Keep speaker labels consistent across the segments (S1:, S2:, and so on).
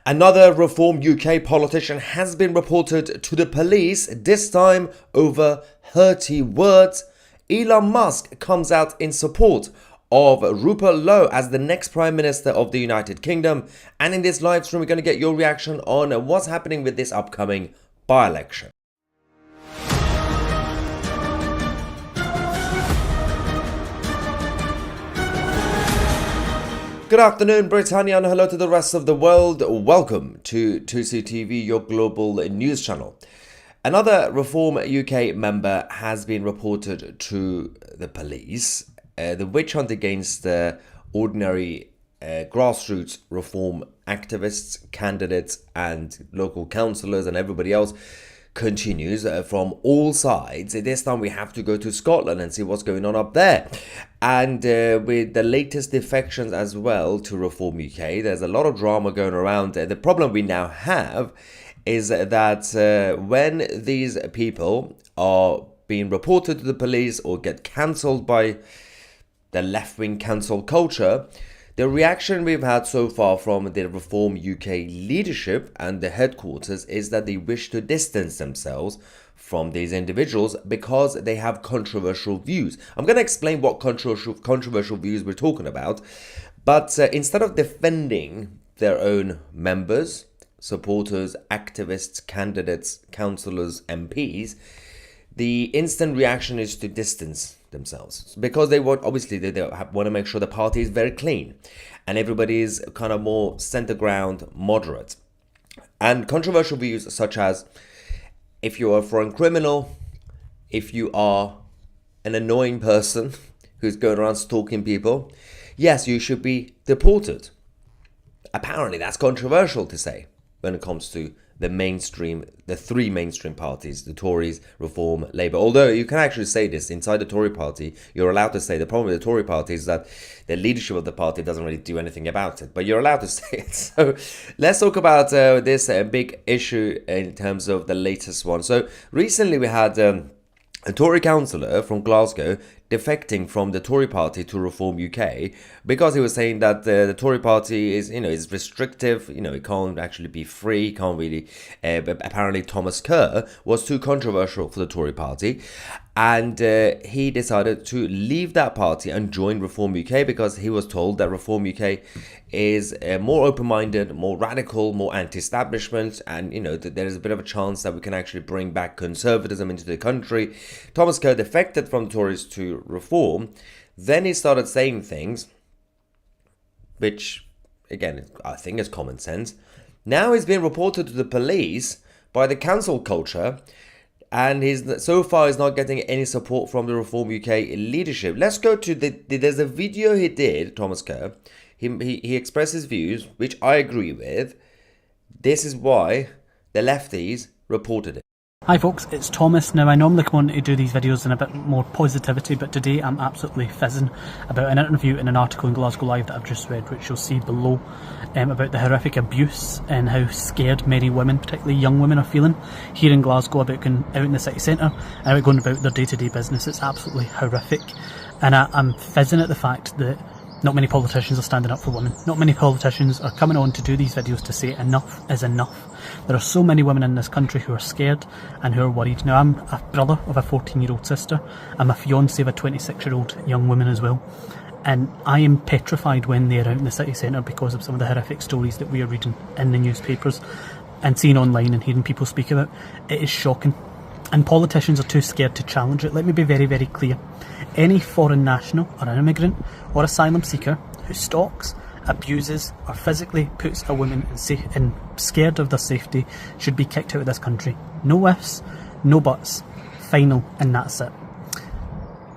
S1: Another Reform UK politician has been reported to the police, this time over hurty words. Elon Musk comes out in support of Rupert Lowe as the next Prime Minister of the United Kingdom. And in this live stream, we're going to get your reaction on what's happening with this upcoming by-election. Good afternoon, Britannia, and hello to the rest of the world. Welcome to 2CTV, your global news channel. Another Reform UK member has been reported to the police. The witch hunt against ordinary grassroots reform activists, candidates, and local councillors and everybody else continues from all sides. This time we have to go to Scotland and see what's going on up there. And with the latest defections as well to Reform UK, there's a lot of drama going around. The problem we now have is that when these people are being reported to the police or get cancelled by the left-wing cancel culture, the reaction we've had so far from the Reform UK leadership and the headquarters is that they wish to distance themselves from these individuals because they have controversial views. I'm going to explain what controversial views we're talking about, but instead of defending their own members, supporters, activists, candidates, councillors, MPs, the instant reaction is to distance themselves because they want, obviously, they want to make sure the party is very clean and everybody is kind of more center ground, moderate. And controversial views such as, if you are a foreign criminal, if you are an annoying person who's going around stalking people, yes, you should be deported. Apparently, that's controversial to say when it comes to the three mainstream parties, the Tories, Reform, Labour. Although you can actually say this, inside the Tory party, you're allowed to say, the problem with the Tory party is that the leadership of the party doesn't really do anything about it, but you're allowed to say it. So let's talk about this big issue in terms of the latest one. So recently we had a Tory councillor from Glasgow defecting from the Tory party to Reform UK because he was saying that the Tory party is restrictive, it can't actually be free, can't really. Apparently Thomas Kerr was too controversial for the Tory party, and he decided to leave that party and join Reform UK because he was told that Reform UK is more open-minded, more radical, more anti-establishment, and that there is a bit of a chance that we can actually bring back conservatism into the country. Thomas Kerr defected from the Tories to Reform. Then he started saying things which, again, I think is common sense. Now he's been reported to the police by the cancel culture, and so far he's not getting any support from the Reform UK leadership. Let's go to there's a video he did, Thomas Kerr. He expressed his views, which I agree with. This is why the lefties reported it.
S2: Hi folks, it's Thomas. Now I normally come on to do these videos in a bit more positivity, but today I'm absolutely fizzing about an interview in an article in Glasgow Live that I've just read, which you'll see below, about the horrific abuse and how scared many women, particularly young women, are feeling here in Glasgow about going out in the city centre and about going about their day-to-day business. It's absolutely horrific, and I'm fizzing at the fact that not many politicians are standing up for women. Not many politicians are coming on to do these videos to say enough is enough. There are so many women in this country who are scared and who are worried. Now, I'm a brother of a 14-year-old sister. I'm a fiancé of a 26-year-old young woman as well. And I am petrified when they're out in the city centre because of some of the horrific stories that we are reading in the newspapers and seeing online and hearing people speak about. It is shocking. And politicians are too scared to challenge it. Let me be very, very clear. Any foreign national or an immigrant or asylum seeker who stalks, abuses or physically puts a woman in scared of their safety should be kicked out of this country. No ifs, no buts, final, and that's it.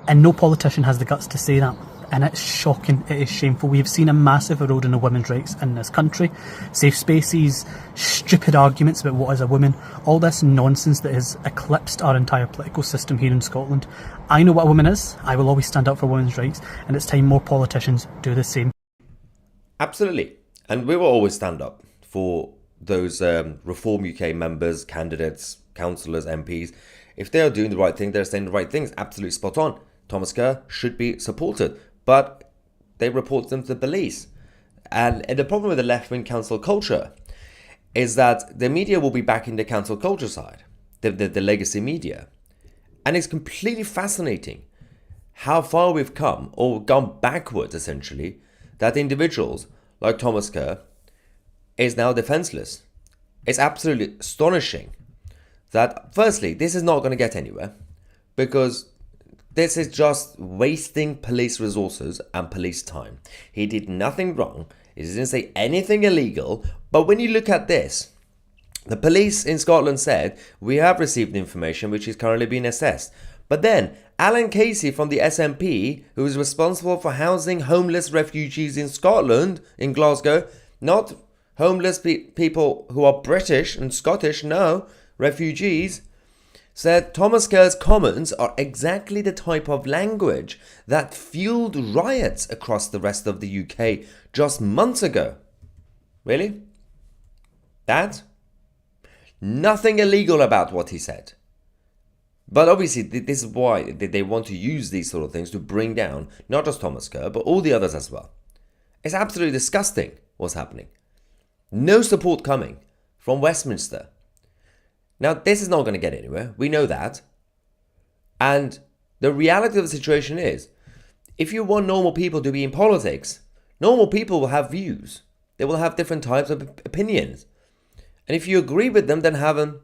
S2: And no politician has the guts to say that. And it's shocking, it is shameful. We have seen a massive erosion of women's rights in this country. Safe spaces, stupid arguments about what is a woman, all this nonsense that has eclipsed our entire political system here in Scotland. I know what a woman is, I will always stand up for women's rights, and it's time more politicians do the same.
S1: Absolutely. And we will always stand up for those Reform UK members, candidates, councillors, MPs. If they are doing the right thing, they're saying the right things. Absolutely spot on. Thomas Kerr should be supported, but they report them to the police. And the problem with the left-wing council culture is that the media will be back in the cancel culture side, the legacy media. And it's completely fascinating how far we've come, or gone backwards essentially, that individuals like Thomas Kerr is now defenseless. It's absolutely astonishing that, firstly, this is not going to get anywhere, because this is just wasting police resources and police time. He did nothing wrong. He didn't say anything illegal. But when you look at this, the police in Scotland said, we have received information which is currently being assessed. But then Alan Casey from the SNP, who is responsible for housing homeless refugees in Scotland, in Glasgow, not homeless people who are British and Scottish, no, refugees, said Thomas Kerr's comments are exactly the type of language that fueled riots across the rest of the UK just months ago. Really? That? Nothing illegal about what he said. But obviously, this is why they want to use these sort of things to bring down not just Thomas Kerr, but all the others as well. It's absolutely disgusting what's happening. No support coming from Westminster. Now, this is not going to get anywhere. We know that. And the reality of the situation is, if you want normal people to be in politics, normal people will have views. They will have different types of opinions. And if you agree with them, then have them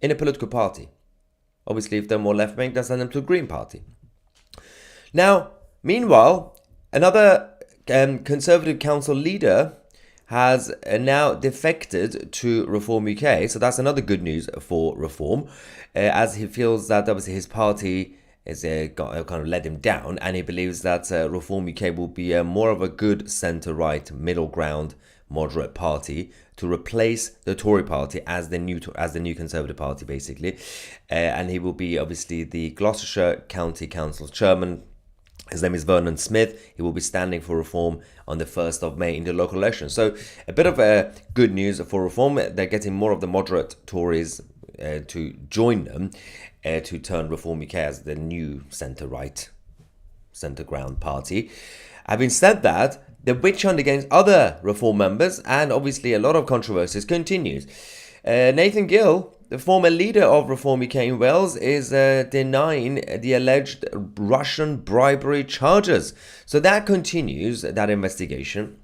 S1: in a political party. Obviously, if they're more left-wing, then send them to a Green Party. Now, meanwhile, another Conservative council leader has now defected to Reform UK. So that's another good news for Reform, as he feels that obviously his party is kind of let him down, and he believes that Reform UK will be more of a good centre-right, middle ground, moderate party to replace the Tory party as the new Conservative party, basically. And he will be obviously the Gloucestershire County Council chairman. His name is Vernon Smith. He will be standing for Reform on the 1st of May in the local election. So a bit of good news for Reform. They're getting more of the moderate Tories to join them to turn Reform UK as the new centre-right, centre-ground party. Having said that, the witch hunt against other Reform members and obviously a lot of controversies continues. Nathan Gill, the former leader of Reform UK in Wales, is denying the alleged Russian bribery charges. So that continues, that investigation.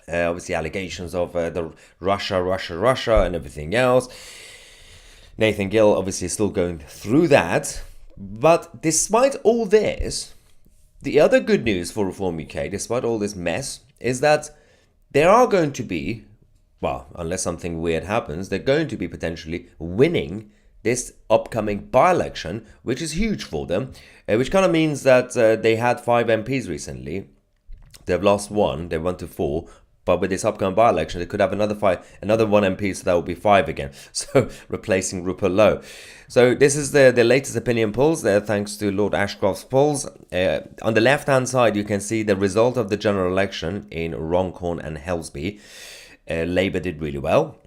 S1: Obviously allegations of the Russia and everything else. Nathan Gill obviously is still going through that. But despite all this, the other good news for Reform UK, despite all this mess, is that there are going to be, well, unless something weird happens, they're going to be potentially winning this upcoming by-election, which is huge for them, which kind of means that they had 5 MPs recently. They've lost 1, they went to 4, but with this upcoming by-election, they could have another 1 MP, so that will be 5 again. So replacing Rupert Lowe. So this is the latest opinion polls there, thanks to Lord Ashcroft's polls. On the left-hand side, you can see the result of the general election in Runcorn and Helsby. Labour did really well.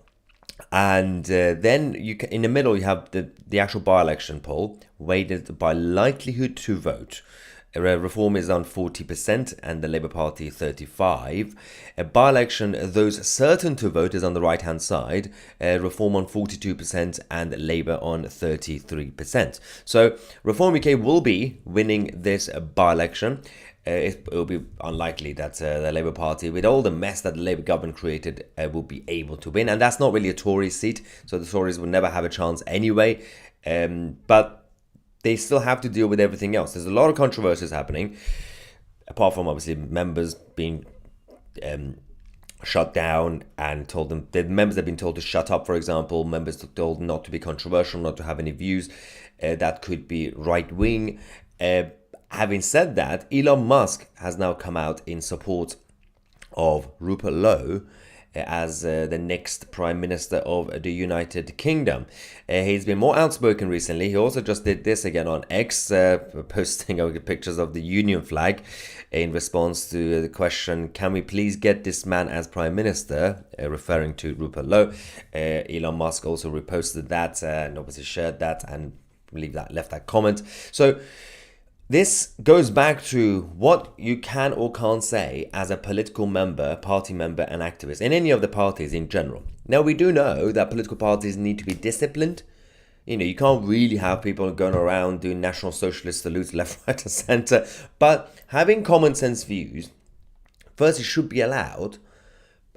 S1: And then in the middle, you have the actual by-election poll, weighted by likelihood to vote. Reform is on 40% and the Labour Party 35%. A by-election, those certain to vote, is on the right-hand side. Reform on 42% and Labour on 33%. So Reform UK will be winning this by-election. It will be unlikely that the Labour Party, with all the mess that the Labour government created, will be able to win. And that's not really a Tory seat, so the Tories will never have a chance anyway. But they still have to deal with everything else. There's a lot of controversies happening, apart from obviously members being shut down and told them, the members have been told to shut up, for example, members told not to be controversial, not to have any views that could be right-wing. Having said that, Elon Musk has now come out in support of Rupert Lowe as the next Prime Minister of the United Kingdom. He's been more outspoken recently. He also just did this again on X, posting pictures of the Union flag in response to the question, can we please get this man as Prime Minister, referring to Rupert Lowe. Elon Musk also reposted that and obviously shared that and left that comment. So this goes back to what you can or can't say as a political member, party member and activist in any of the parties in general. Now, we do know that political parties need to be disciplined. You can't really have people going around doing National Socialist salutes left, right, and centre. But having common sense views, first, it should be allowed,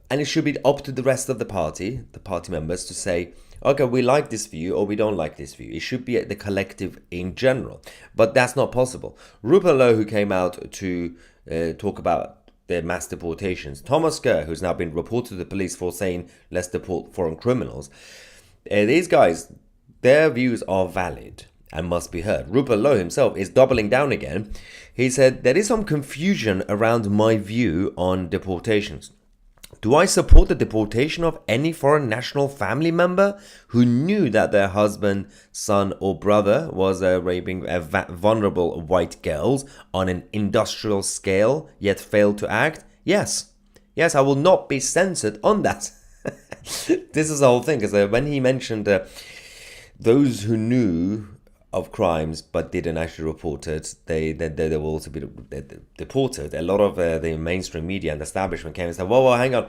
S1: and it should be up to the rest of the party members, to say, okay, we like this view or we don't like this view. It should be the collective in general. But that's not possible. Rupert Lowe, who came out to talk about the mass deportations, Thomas Kerr, who's now been reported to the police for saying, let's deport foreign criminals. These guys, their views are valid and must be heard. Rupert Lowe himself is doubling down again. He said, there is some confusion around my view on deportations. Do I support the deportation of any foreign national family member who knew that their husband, son, or brother was raping vulnerable white girls on an industrial scale, yet failed to act? Yes. Yes, I will not be censored on that. This is the whole thing, because when he mentioned those who knew of crimes but didn't actually report it, they will also be deported. A lot of the mainstream media and the establishment came and said, whoa, hang on.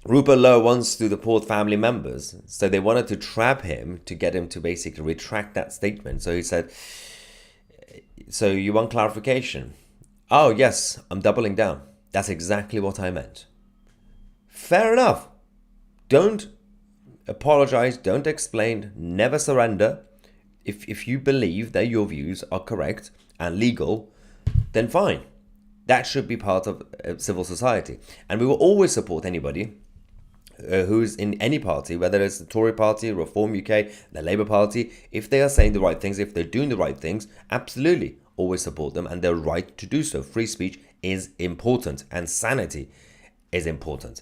S1: Rupert Lowe wants to deport family members. So they wanted to trap him to get him to basically retract that statement. So he said, so you want clarification? Oh, yes, I'm doubling down. That's exactly what I meant. Fair enough. Don't apologize, don't explain, never surrender. If you believe that your views are correct and legal, then fine. That should be part of civil society. And we will always support anybody who's in any party, whether it's the Tory party, Reform UK, the Labour Party. If they are saying the right things, if they're doing the right things, absolutely always support them, and they're right to do so. Free speech is important, and sanity is important.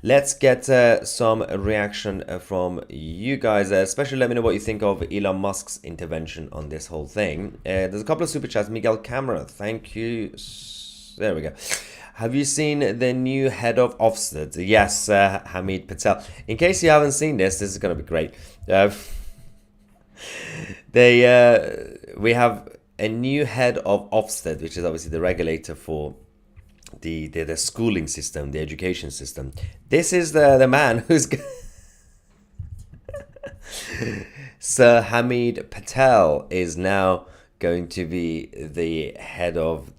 S1: Let's get some reaction from you guys. Especially let me know what you think of Elon Musk's intervention on this whole thing. There's a couple of super chats. Miguel Camera, thank you. There we go. Have you seen the new head of Ofsted? Yes, Hamid Patel. In case you haven't seen this is going to be great. We have a new head of Ofsted, which is obviously the regulator for the schooling system, the education system. This is the man who's Sir Hamid Patel is now going to be the head of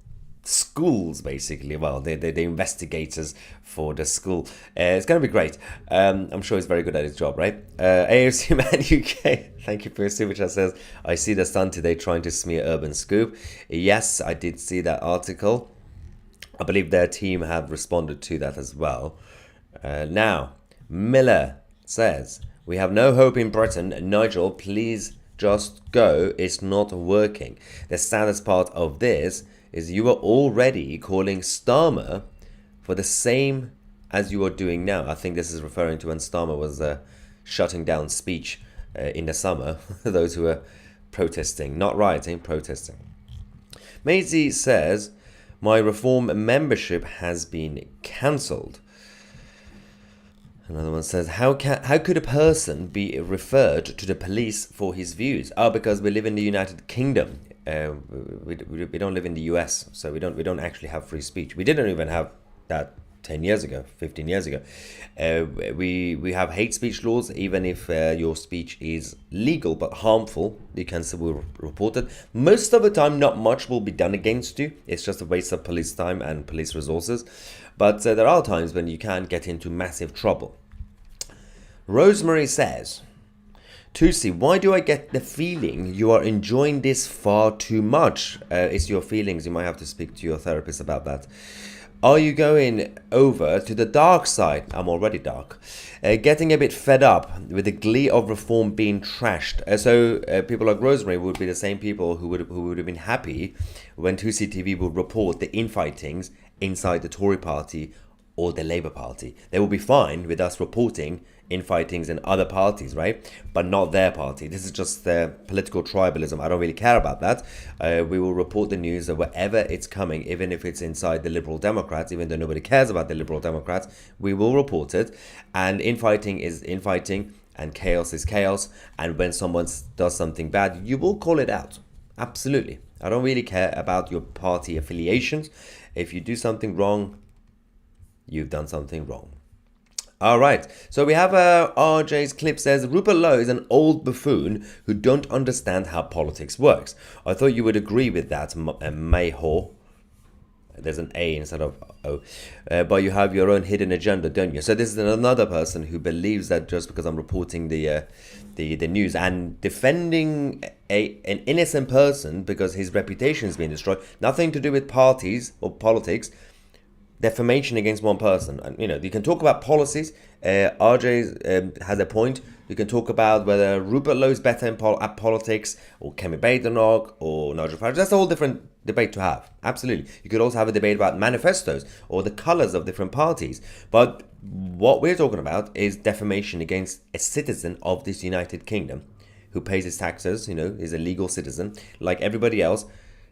S1: schools, basically. Well, the investigators for the school. It's going to be great. I'm sure he's very good at his job, right? AFC Man UK, thank you for your super chat, says, I see the Sun today trying to smear Urban Scoop. Yes, I did see that article. I believe their team have responded to that as well. Now, Miller says, we have no hope in Britain. Nigel, please just go. It's not working. The saddest part of this is you are already calling Starmer for the same as you are doing now. I think this is referring to when Starmer was shutting down speech in the summer. Those who were protesting, not rioting, protesting. Maisie says, my Reform membership has been cancelled. Another one says, how could a person be referred to the police for his views? Oh, because we live in the United Kingdom. We don't live in the US, so we don't actually have free speech. We didn't even have that 10 years ago, 15 years ago. We have hate speech laws. Even if your speech is legal but harmful, you can still report it. Most of the time, not much will be done against you. It's just a waste of police time and police resources. But there are times when you can get into massive trouble. Rosemary says, Tusi, why do I get the feeling you are enjoying this far too much? It's your feelings. You might have to speak to your therapist about that. Are you going over to the dark side? I'm already dark. Getting a bit fed up with the glee of Reform being trashed. So people like Rosemary would be the same people who would have been happy when 2CTV would report the infightings inside the Tory party or the Labour Party. They will be fine with us reporting infightings in other parties, right? But not their party. This is just their political tribalism. I don't really care about that. We will report the news of wherever it's coming, even if it's inside the Liberal Democrats, even though nobody cares about the Liberal Democrats, we will report it. And infighting is infighting, and chaos is chaos. And when someone does something bad, you will call it out. Absolutely. I don't really care about your party affiliations. If you do something wrong, you've done something wrong. All right. So we have RJ's clip says Rupert Lowe is an old buffoon who don't understand how politics works. I thought you would agree with that, Mayhaw. There's an A instead of O. But you have your own hidden agenda, don't you? So this is another person who believes that just because I'm reporting the news and defending an innocent person because his reputation has been destroyed, nothing to do with parties or politics, defamation against one person. And you can talk about policies. RJ has a point. You can talk about whether Rupert Lowe is better at politics, or Kemi Badenoch, or Nigel Farage. That's a whole different debate to have. Absolutely. You could also have a debate about manifestos or the colours of different parties. But what we're talking about is defamation against a citizen of this United Kingdom who pays his taxes, is a legal citizen. Like everybody else,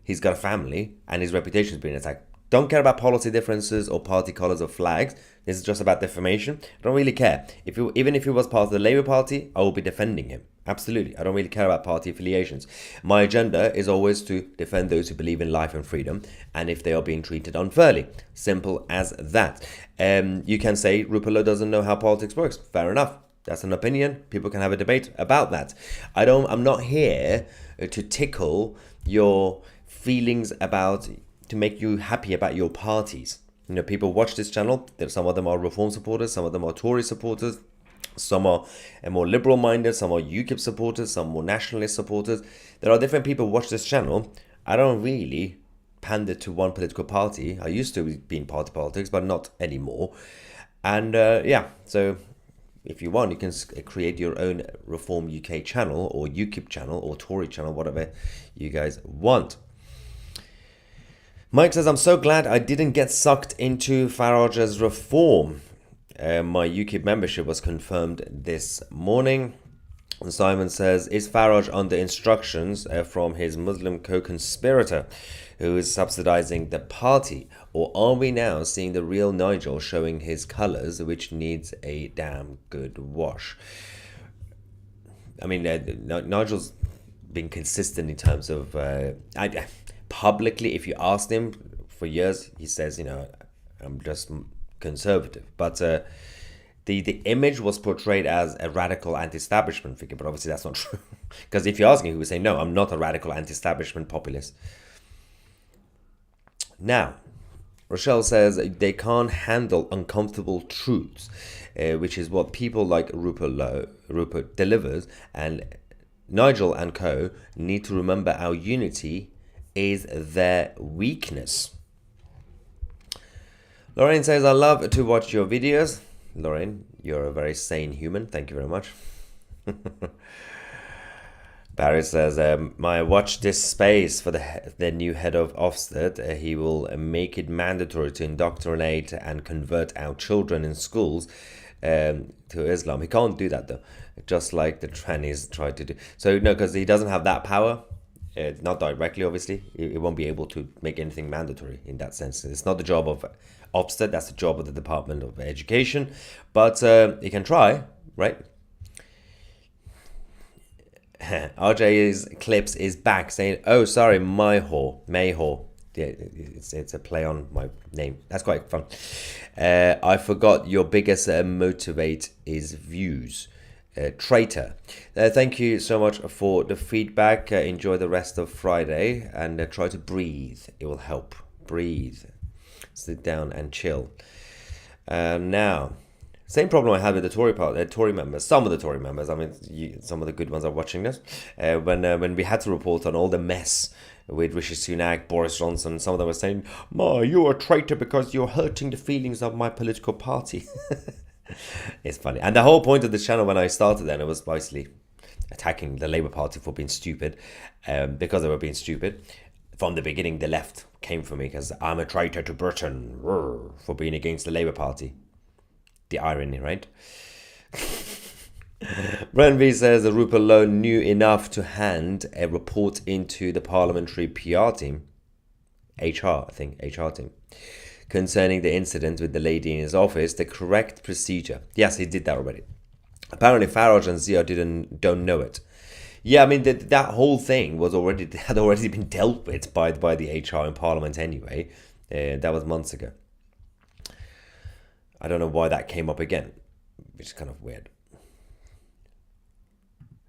S1: he's got a family and his reputation has been attacked. Don't care about policy differences or party colours or flags. This is just about defamation. I don't really care. Even if he was part of the Labour Party, I will be defending him. Absolutely. I don't really care about party affiliations. My agenda is always to defend those who believe in life and freedom, and if they are being treated unfairly. Simple as that. You can say Rupert Lowe doesn't know how politics works. Fair enough. That's an opinion. People can have a debate about that. I'm not here to tickle your feelings to make you happy about your parties. People watch this channel. Some of them are Reform supporters, some of them are Tory supporters, some are more liberal-minded, some are UKIP supporters, some more nationalist supporters. There are different people who watch this channel. I don't really pander to one political party. I used to be in party politics, but not anymore. And so if you want, you can create your own Reform UK channel or UKIP channel or Tory channel, whatever you guys want. Mike says, I'm so glad I didn't get sucked into Farage's reform. My UKIP membership was confirmed this morning. And Simon says, is Farage under instructions from his Muslim co-conspirator who is subsidizing the party? Or are we now seeing the real Nigel showing his colours, which needs a damn good wash? I mean, Nigel's been consistent in terms of... publicly, if you asked him for years, he says, I'm just conservative. But the image was portrayed as a radical anti-establishment figure, but obviously that's not true. Because if you're asking, he would say, no, I'm not a radical anti-establishment populist. Now, Rochelle says they can't handle uncomfortable truths, which is what people like Rupert delivers, and Nigel and co need to remember our unity is their weakness. Lorraine says, I love to watch your videos. Lorraine, you're a very sane human. Thank you very much. Barry says, I watch this space for the new head of Ofsted. He will make it mandatory to indoctrinate and convert our children in schools to Islam. He can't do that though, just like the trannies tried to do. So no, because he doesn't have that power. Not directly, obviously. It won't be able to make anything mandatory in that sense. It's not the job of Ofsted. That's the job of the Department of Education. But you can try, right? RJ's clips is back saying, oh, sorry, Mayhaw. Yeah, it's a play on my name. That's quite fun. I forgot your biggest motivate is views. Traitor. Thank you so much for the feedback. Enjoy the rest of Friday and try to breathe. It will help. Breathe. Sit down and chill. Now, same problem I had with the Tory members. Some of the Tory members. I mean, some of the good ones are watching this. When we had to report on all the mess with Rishi Sunak, Boris Johnson, some of them were saying, "Ma, you're a traitor because you're hurting the feelings of my political party." It's funny. And the whole point of the channel when I started then, it was basically attacking the Labour Party for being stupid, because they were being stupid. From the beginning, the left came for me because I'm a traitor to Britain for being against the Labour Party. The irony, right? Bren V says that Rupert Lowe knew enough to hand a report into the parliamentary PR team, HR team, concerning the incident with the lady in his office, the correct procedure. Yes, he did that already. Apparently Farage and Zia don't know it. Yeah, I mean, that whole thing had already been dealt with by the HR in Parliament anyway. That was months ago. I don't know why that came up again. which is kind of weird.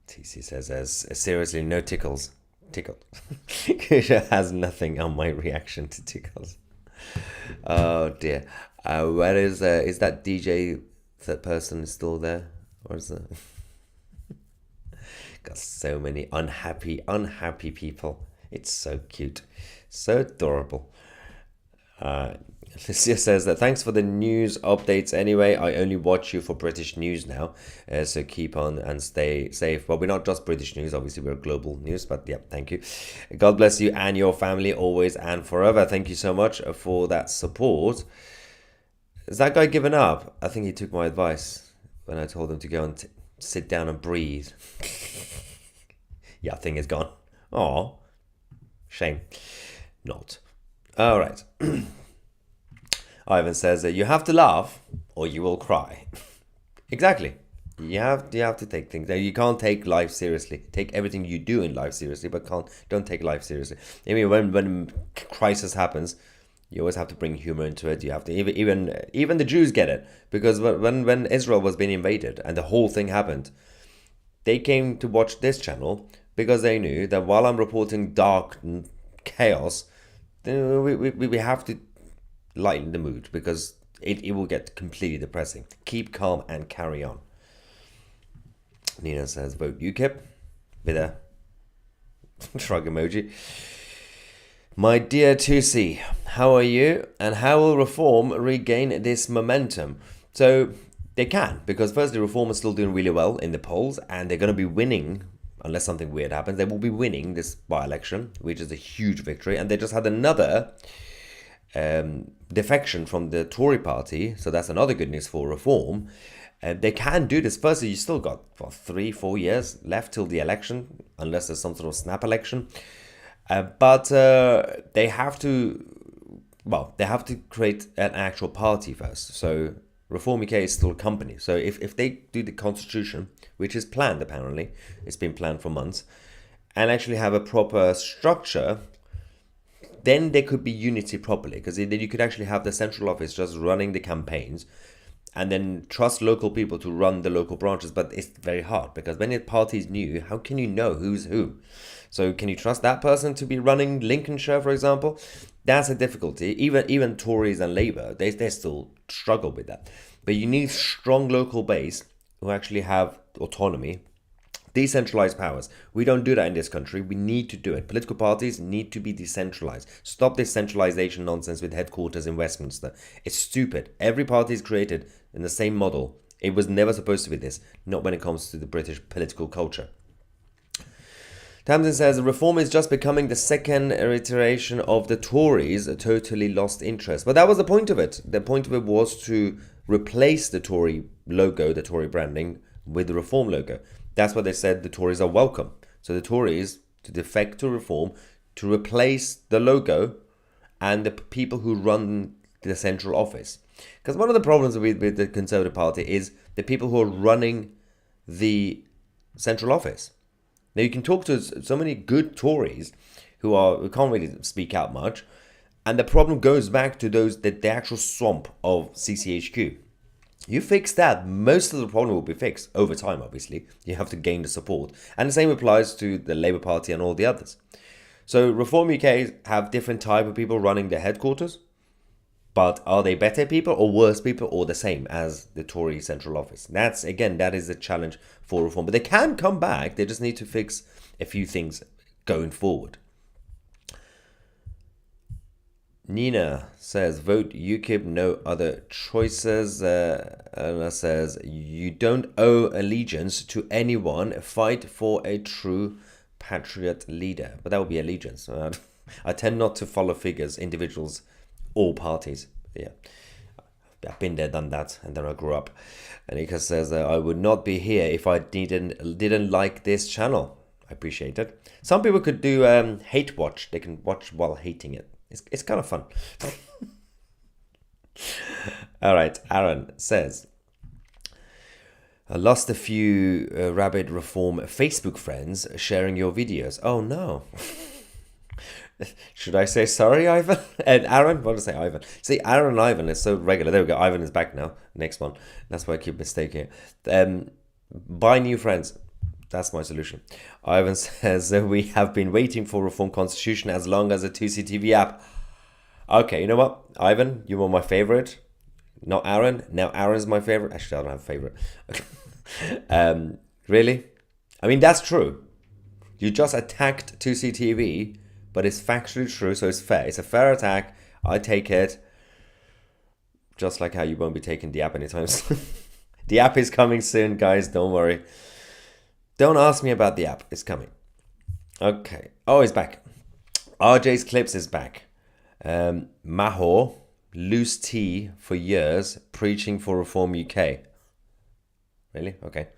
S1: TC says, "As seriously, no tickles. Tickled. Kusha has nothing on my reaction to tickles." Oh dear. Where is that DJ? That person is still there, or is it? Got so many unhappy people. It's so cute, so adorable. Lucia says that thanks for the news updates. Anyway, I only watch you for British news now, so keep on and stay safe. Well, we're not just British news, obviously we're global news, but yeah, thank you. God bless you and your family always and forever. Thank you so much for that support. Is that guy given up? I think he took my advice when I told him to go and sit down and breathe. Yeah, I think it's gone. Aw, shame. Not. All right. Ivan says that you have to laugh or you will cry. Exactly. You have to take things. You can't take life seriously. Take everything you do in life seriously, but don't take life seriously. I mean, when crisis happens, you always have to bring humor into it. You have to even the Jews get it, because when Israel was being invaded and the whole thing happened, they came to watch this channel because they knew that while I'm reporting dark chaos, then we have to lighten the mood, because it will get completely depressing. Keep calm and carry on. Nina says, vote UKIP with a shrug emoji. My dear 2C, how are you? And how will Reform regain this momentum? So they can, because firstly, Reform is still doing really well in the polls, and they're going to be winning, unless something weird happens. They will be winning this by-election, which is a huge victory. And they just had another defection from the Tory party, so that's another good news for Reform. They can do this. Firstly, you still got 3-4 years left till the election, unless there's some sort of snap election. But they have to create an actual party first. So Reform UK is still a company. So if they do the constitution, which is planned apparently, it's been planned for months, and actually have a proper structure, then there could be unity properly, because then you could actually have the central office just running the campaigns and then trust local people to run the local branches. But it's very hard, because when a party is new, how can you know who's who? So can you trust that person to be running Lincolnshire, for example? That's a difficulty. Even Tories and Labour, they still struggle with that. But you need strong local base who actually have autonomy, decentralized powers. We don't do that in this country. We need to do it. Political parties need to be decentralized. Stop this centralization nonsense with headquarters in Westminster. It's stupid. Every party is created in the same model. It was never supposed to be this, not when it comes to the British political culture. Tamsin says, Reform is just becoming the second iteration of the Tories, a totally lost interest. But that was the point of it. The point of it was to replace the Tory logo, the Tory branding, with the Reform logo. That's why they said the Tories are welcome. So the Tories to defect to Reform, to replace the logo and the people who run the central office. Because one of the problems with the Conservative Party is the people who are running the central office. Now you can talk to so many good Tories who can't really speak out much, and the problem goes back to the actual swamp of CCHQ. You fix that, most of the problem will be fixed over time. Obviously, you have to gain the support, and the same applies to the Labour Party and all the others. So Reform UK have different type of people running their headquarters, but are they better people or worse people or the same as the Tory central office? That is a challenge for Reform. But they can come back. They just need to fix a few things going forward. Nina says, vote UKIP, no other choices. Anna says, you don't owe allegiance to anyone. Fight for a true patriot leader. But that would be allegiance. I tend not to follow figures, individuals, or parties. Yeah, I've been there, done that, and then I grew up. And Ika says, I would not be here if I didn't like this channel. I appreciate it. Some people could do hate watch. They can watch while hating it. It's kind of fun. All right, Aaron says, I lost a few rabid Reform Facebook friends sharing your videos. Oh no. Should I say sorry, Ivan? And Aaron? What did I say, Ivan? See, Aaron and Ivan is so regular. There we go. Ivan is back now. Next one. That's why I keep mistaking it. Buy new friends. That's my solution. Ivan says, we have been waiting for reform constitution as long as a 2CTV app. Okay, you know what? Ivan, you were my favorite. Not Aaron. Now Aaron's my favorite. Actually, I don't have a favorite. Really? I mean, that's true. You just attacked 2CTV, but it's factually true, so it's fair. It's a fair attack. I take it. Just like how you won't be taking the app anytime soon. The app is coming soon, guys. Don't worry. Don't ask me about the app. It's coming. Okay. Oh, it's back. RJ's Clips is back. Mahor, loose tea for years, preaching for Reform UK. Really? Okay.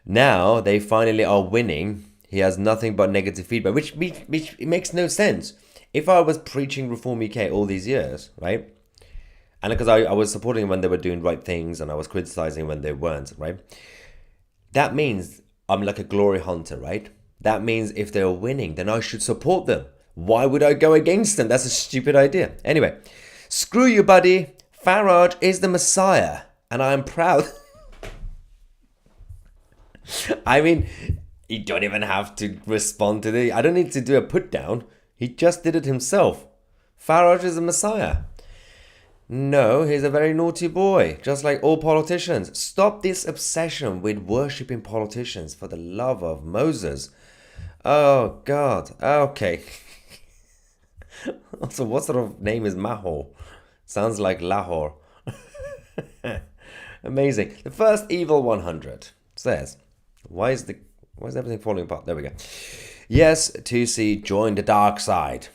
S1: Now they finally are winning. He has nothing but negative feedback, which makes no sense. If I was preaching Reform UK all these years, right? And because I was supporting them when they were doing right things and I was criticizing when they weren't, right? That means I'm like a glory hunter, right? That means if they're winning, then I should support them. Why would I go against them? That's a stupid idea. Anyway, screw you, buddy. Farage is the Messiah, and I am proud. I mean, you don't even have to respond to I don't need to do a put down. He just did it himself. Farage is the Messiah. No, he's a very naughty boy, just like all politicians. Stop this obsession with worshipping politicians, for the love of Moses. Oh, God. Okay. Also, what sort of name is Mahor? Sounds like Lahore. Amazing. The first Evil 100 says, why is everything falling apart? There we go. Yes, 2C, join the dark side.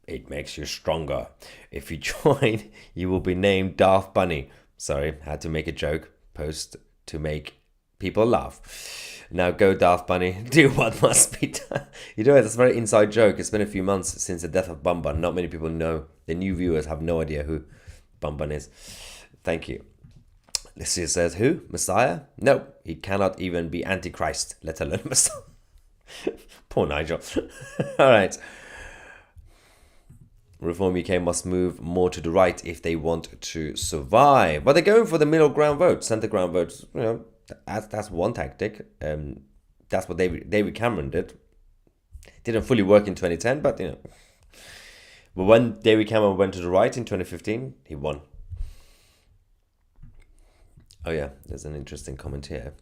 S1: It makes you stronger. If you join, you will be named Daft Bunny. Sorry, had to make a joke post to make people laugh. Now go Daft Bunny, do what must be done. You know, that's a very inside joke. It's been a few months since the death of Bun Bun. Not many people know. The new viewers have no idea who Bun Bun is. Thank you. This is says, who? Messiah? No, he cannot even be Antichrist, let alone Messiah. Poor Nigel. All right. Reform UK must move more to the right if they want to survive. But they're going for the middle ground vote, centre ground votes. You know, that's one tactic. That's what David Cameron did. Didn't fully work in 2010, but you know. But when David Cameron went to the right in 2015, he won. Oh yeah, there's an interesting comment here.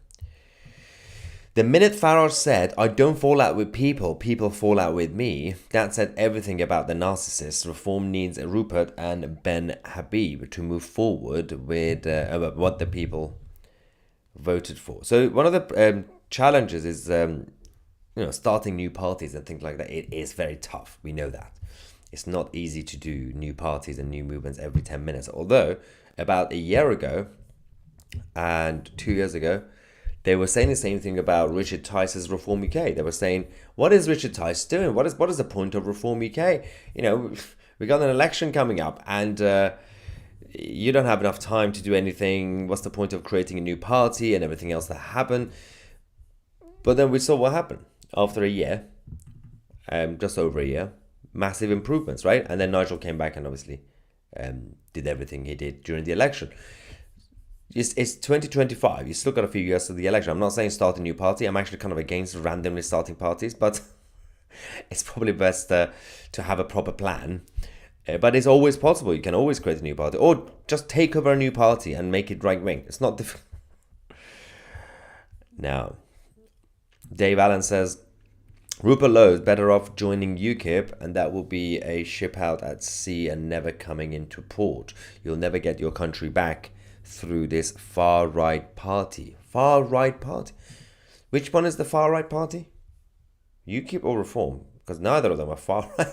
S1: The minute Farage said, I don't fall out with people, people fall out with me, that said everything about the narcissist. Reform needs Rupert and Ben Habib to move forward with what the people voted for. So one of the challenges is, starting new parties and things like that. It is very tough. We know that. It's not easy to do new parties and new movements every 10 minutes. Although, about a year ago and 2 years ago, they were saying the same thing about Richard Tice's Reform UK. They were saying, what is Richard Tice doing? What is the point of Reform UK? You know, we got an election coming up and you don't have enough time to do anything. What's the point of creating a new party and everything else that happened? But then we saw what happened. After a year, just over a year, massive improvements, right? And then Nigel came back and obviously did everything he did during the election. It's 2025. You still got a few years to the election. I'm not saying start a new party. I'm actually kind of against randomly starting parties, but it's probably best to have a proper plan. But it's always possible. You can always create a new party or just take over a new party and make it right wing. It's not difficult. Now, Dave Allen says, Rupert Lowe is better off joining UKIP, and that will be a ship out at sea and never coming into port. You'll never get your country back through this far-right party. Far-right party. Which one is the far-right party? UKIP or Reform? Because neither of them are far-right.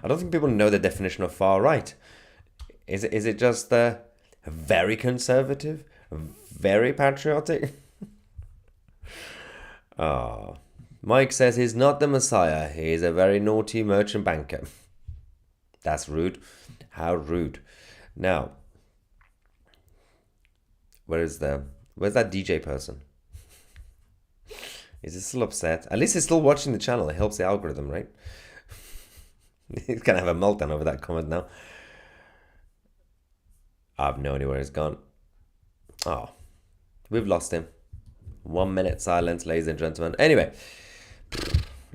S1: I don't think people know the definition of far-right. Is it just very conservative? Very patriotic? Mike says he's not the Messiah. He is a very naughty merchant banker. That's rude. How rude. Now, where's that DJ person? Is he still upset? At least he's still watching the channel. It helps the algorithm, right? He's gonna have a meltdown over that comment now. I have no idea where he's gone. Oh, we've lost him. 1 minute silence, ladies and gentlemen. Anyway,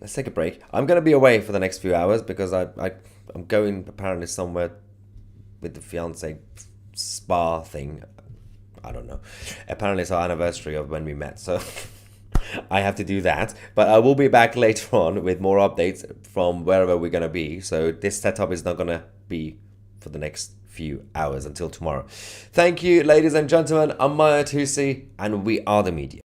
S1: let's take a break. I'm gonna be away for the next few hours because I'm going apparently somewhere with the fiance spa thing. I don't know. Apparently it's our anniversary of when we met, so I have to do that. But I will be back later on with more updates from wherever we're going to be. So this setup is not going to be for the next few hours until tomorrow. Thank you, ladies and gentlemen. I'm Maya Tusi, and we are the media.